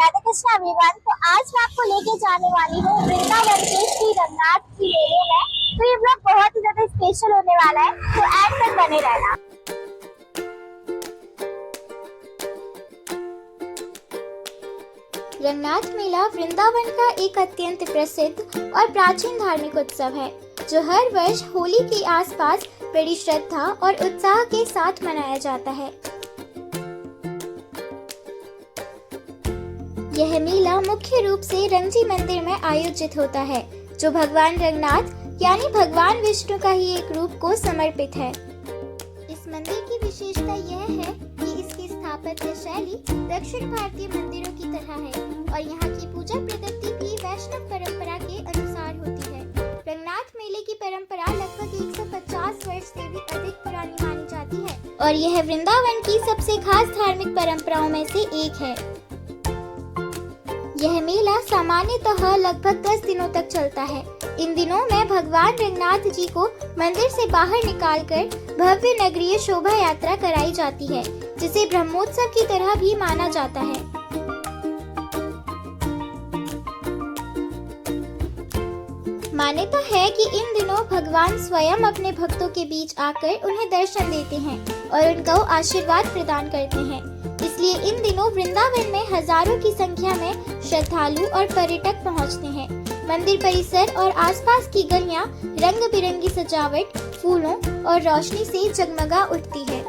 Radhe Krishna everyone. तो आज मैं आपको लेके जाने वाली हूँ वृंदावन के श्री रंगनाथ की मेले में। तो ये ब्लॉग बहुत ही ज्यादा स्पेशल होने वाला है, तो एंड तक बने रहना। रंगनाथ मेला वृंदावन का एक अत्यंत प्रसिद्ध और प्राचीन धार्मिक उत्सव है, जो हर वर्ष होली के आसपास बड़ी श्रद्धा और उत्साह के साथ मनाया जाता है। यह मेला मुख्य रूप से रंगजी मंदिर में आयोजित होता है, जो भगवान रंगनाथ यानी भगवान विष्णु का ही एक रूप को समर्पित है। इस मंदिर की विशेषता यह है कि इसकी स्थापत्य शैली दक्षिण भारतीय मंदिरों की तरह है और यहाँ की पूजा पद्धति भी वैष्णव परंपरा के अनुसार होती है। रंगनाथ मेले की परंपरा लगभग 150 वर्ष से भी अधिक पुरानी मानी जाती है और यह वृंदावन की सबसे खास धार्मिक परंपराओं में से एक है। यह मेला सामान्यतः लगभग 10 दिनों तक चलता है। इन दिनों में भगवान रंगनाथ जी को मंदिर से बाहर निकालकर भव्य नगरीय शोभा यात्रा कराई जाती है, जिसे ब्रह्मोत्सव की तरह भी माना जाता है। मान्यता है कि इन दिनों भगवान स्वयं अपने भक्तों के बीच आकर उन्हें दर्शन देते हैं और उनको आशीर्वाद प्रदान करते हैं। इसलिए इन दिनों वृंदावन में हजारों की संख्या में श्रद्धालु और पर्यटक पहुंचते हैं। मंदिर परिसर और आसपास की गलियां रंग बिरंगी सजावट, फूलों और रोशनी से जगमगा उठती है।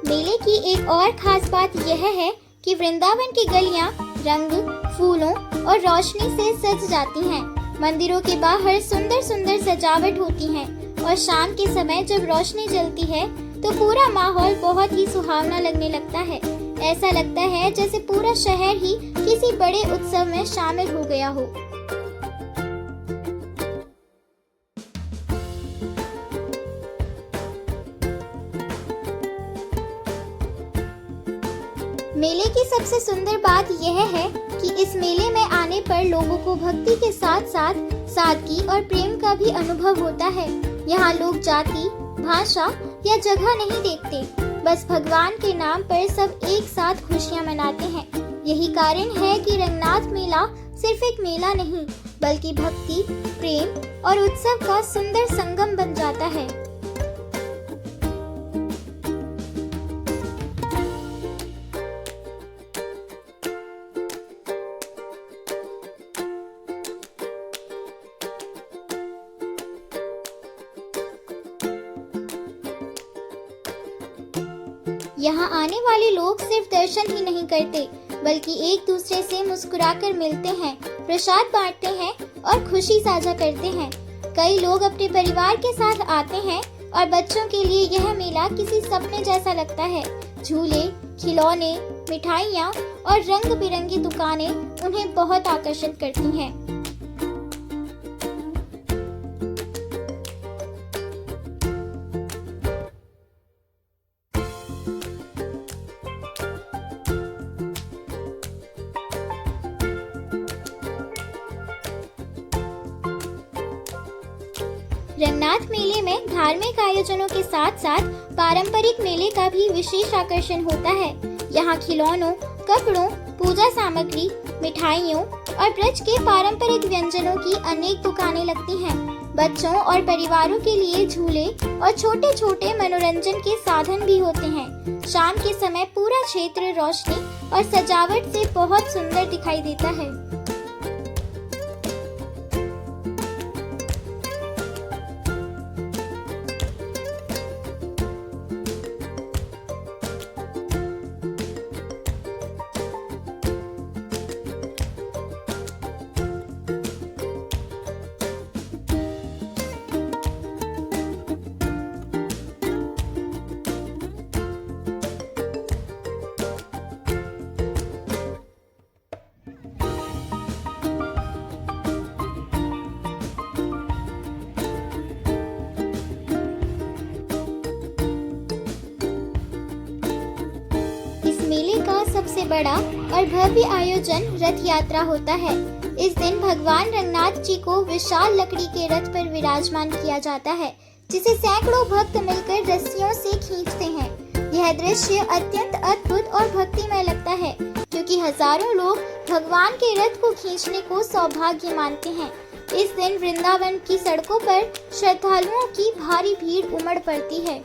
मेले की एक और खास बात यह है कि वृंदावन की गलियां रंग, फूलों और रोशनी से सज जाती हैं। मंदिरों के बाहर सुंदर सुंदर सजावट होती है और शाम के समय जब रोशनी जलती है तो पूरा माहौल बहुत ही सुहावना लगने लगता है। ऐसा लगता है जैसे पूरा शहर ही किसी बड़े उत्सव में शामिल हो गया हो। मेले की सबसे सुंदर बात यह है कि इस मेले में आने पर लोगों को भक्ति के साथ साथ सादगी और प्रेम का भी अनुभव होता है। यहाँ लोग जाति, भाषा या जगह नहीं देखते, बस भगवान के नाम पर सब एक साथ खुशियाँ मनाते हैं। यही कारण है कि रंगनाथ मेला सिर्फ एक मेला नहीं, बल्कि भक्ति, प्रेम और उत्सव का सुंदर संगम बन जाता है। यहाँ आने वाले लोग सिर्फ दर्शन ही नहीं करते, बल्कि एक दूसरे से मुस्कुराकर मिलते हैं, प्रसाद बांटते हैं और खुशी साझा करते हैं। कई लोग अपने परिवार के साथ आते हैं और बच्चों के लिए यह मेला किसी सपने जैसा लगता है। झूले, खिलौने, मिठाइयाँ और रंग बिरंगी दुकानें उन्हें बहुत आकर्षित करती हैं। रंगनाथ मेले में धार्मिक आयोजनों के साथ साथ पारंपरिक मेले का भी विशेष आकर्षण होता है। यहाँ खिलौनों, कपड़ों, पूजा सामग्री, मिठाइयों और ब्रज के पारंपरिक व्यंजनों की अनेक दुकानें लगती हैं। बच्चों और परिवारों के लिए झूले और छोटे छोटे मनोरंजन के साधन भी होते हैं। शाम के समय पूरा क्षेत्र रोशनी और सजावट से बहुत सुंदर दिखाई देता है। सबसे बड़ा और भव्य आयोजन रथ यात्रा होता है। इस दिन भगवान रंगनाथ जी को विशाल लकड़ी के रथ पर विराजमान किया जाता है, जिसे सैकड़ों भक्त मिलकर रस्सियों से खींचते हैं। यह दृश्य अत्यंत अद्भुत और भक्तिमय लगता है, क्योंकि हजारों लोग भगवान के रथ को खींचने को सौभाग्य मानते हैं। इस दिन वृंदावन की सड़कों पर श्रद्धालुओं की भारी भीड़ उमड़ पड़ती है।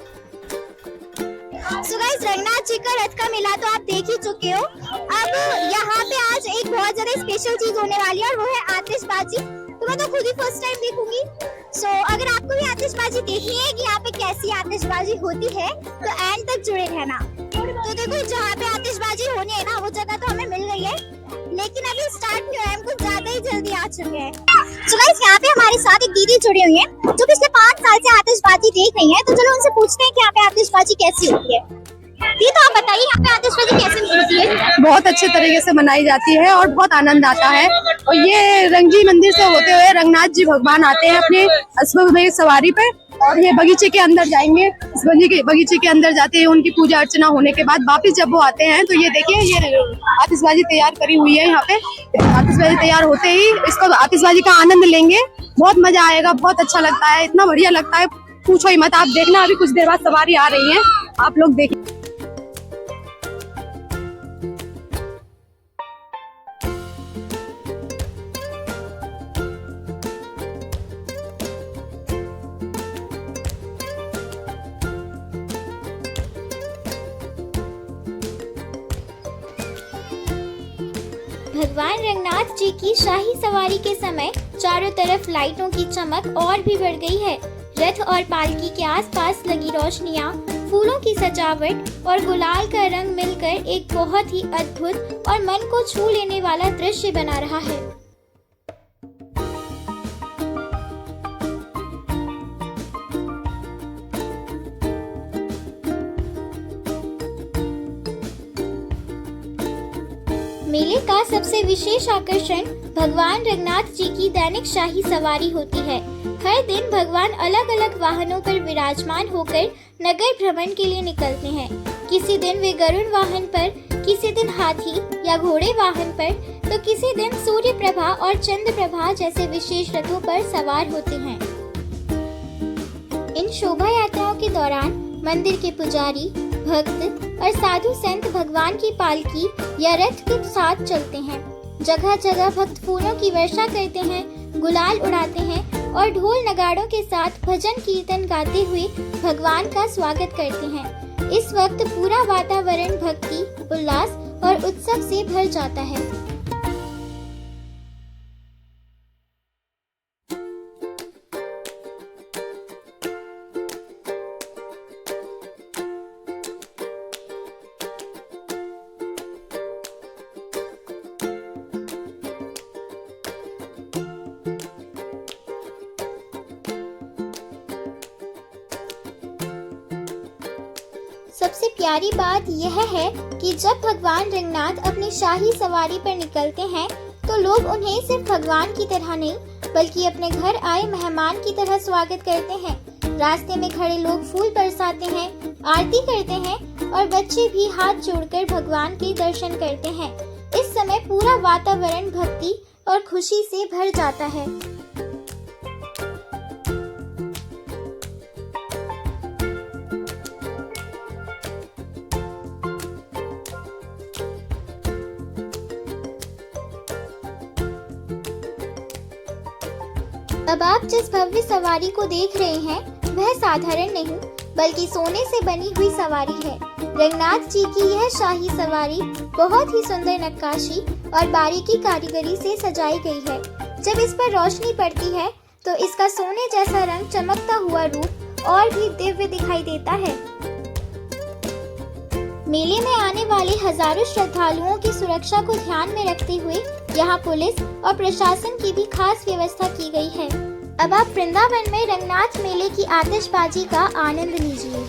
So guys, रंगनाथ जी का रथ का मेला तो आप देख ही चुके हो। अब यहाँ पे आज एक बहुत ज्यादा स्पेशल चीज होने वाली है और वो है आतिशबाजी। तो मैं तो खुद ही फर्स्ट टाइम देखूंगी। अगर आपको भी आतिशबाजी देखनी है कि यहाँ पे कैसी आतिशबाजी होती है तो एंड तक जुड़े रहना। तो देखो, जहाँ पे आतिशबाजी होनी है ना, वो जगह तो हमें मिल गई है, लेकिन अभी स्टार्ट नहीं हुआ है, हम कुछ ज्यादा ही जल्दी आ चुके हैं। So guys, यहाँ पे हमारे साथ एक दीदी जुड़ी हुई है जो पिछले 5 साल से आतिशबाजी देख रही है। तो चलो उनसे पूछते हैं कि यहाँ पे आतिशबाजी कैसी होती है। दी, तो आप बताइए यहाँ पे आतिशबाजी कैसे होती है? बहुत अच्छे तरीके से मनाई जाती है और बहुत आनंद आता है। और ये रंगजी मंदिर से होते हुए रंगनाथ जी भगवान आते हैं अपने अश्व में सवारी पे, और ये बगीचे के अंदर जाएंगे। इस बगीचे के अंदर जाते हैं, उनकी पूजा अर्चना होने के बाद वापस जब वो आते हैं तो ये देखिए, ये आतिशबाजी तैयार करी हुई है। यहाँ पे आतिशबाजी तैयार होते ही इसको आतिशबाजी का आनंद लेंगे। बहुत मजा आएगा, बहुत अच्छा लगता है, इतना बढ़िया लगता है, पूछो ही मत। आप देखना, अभी कुछ देर बाद सवारी आ रही है, आप लोग देखिए। भगवान रंगनाथ जी की शाही सवारी के समय चारों तरफ लाइटों की चमक और भी बढ़ गई है। रथ और पालकी के आसपास लगी रोशनियां, फूलों की सजावट और गुलाल का रंग मिलकर एक बहुत ही अद्भुत और मन को छू लेने वाला दृश्य बना रहा है। मेले का सबसे विशेष आकर्षण भगवान रंगनाथ जी की दैनिक शाही सवारी होती है। हर दिन भगवान अलग अलग वाहनों पर विराजमान होकर नगर भ्रमण के लिए निकलते हैं। किसी दिन वे गरुड़ वाहन पर, किसी दिन हाथी या घोड़े वाहन पर, तो किसी दिन सूर्य प्रभा और चंद्र प्रभा जैसे विशेष रथों पर सवार होते हैं। इन शोभा यात्राओं के दौरान मंदिर के पुजारी, भक्त और साधु संत भगवान की पालकी या रथ के साथ चलते हैं। जगह जगह भक्त फूलों की वर्षा करते हैं, गुलाल उड़ाते हैं और ढोल नगाड़ों के साथ भजन कीर्तन गाते हुए भगवान का स्वागत करते हैं। इस वक्त पूरा वातावरण भक्ति, उल्लास और उत्सव से भर जाता है। सबसे प्यारी बात यह है कि जब भगवान रंगनाथ अपनी शाही सवारी पर निकलते हैं तो लोग उन्हें सिर्फ भगवान की तरह नहीं बल्कि अपने घर आए मेहमान की तरह स्वागत करते हैं। रास्ते में खड़े लोग फूल बरसाते हैं, आरती करते हैं और बच्चे भी हाथ जोड़कर भगवान के दर्शन करते हैं। इस समय पूरा वातावरण भक्ति और खुशी से भर जाता है। अब आप जिस भव्य सवारी को देख रहे हैं वह साधारण नहीं बल्कि सोने से बनी हुई सवारी है। रंगनाथ जी की यह शाही सवारी बहुत ही सुंदर नक्काशी और बारीकी कारीगरी से सजाई गई है। जब इस पर रोशनी पड़ती है तो इसका सोने जैसा रंग चमकता हुआ रूप और भी दिव्य दिखाई देता है। मेले में आने वाले हजारों श्रद्धालुओं की सुरक्षा को ध्यान में रखते हुए यहाँ पुलिस और प्रशासन की भी खास व्यवस्था की गई है। अब आप वृंदावन में रंगनाथ मेले की आतिशबाजी का आनंद लीजिए।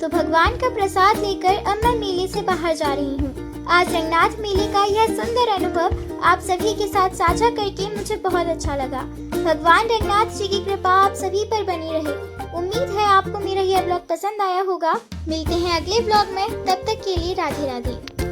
तो भगवान का प्रसाद लेकर अब मैं मेले से बाहर जा रही हूँ। आज रंगनाथ मेले का यह सुंदर अनुभव आप सभी के साथ साझा करके मुझे बहुत अच्छा लगा। भगवान रंगनाथ जी की कृपा आप सभी पर बनी रहे। उम्मीद है आपको मेरा यह ब्लॉग पसंद आया होगा। मिलते हैं अगले ब्लॉग में, तब तक के लिए राधे राधे।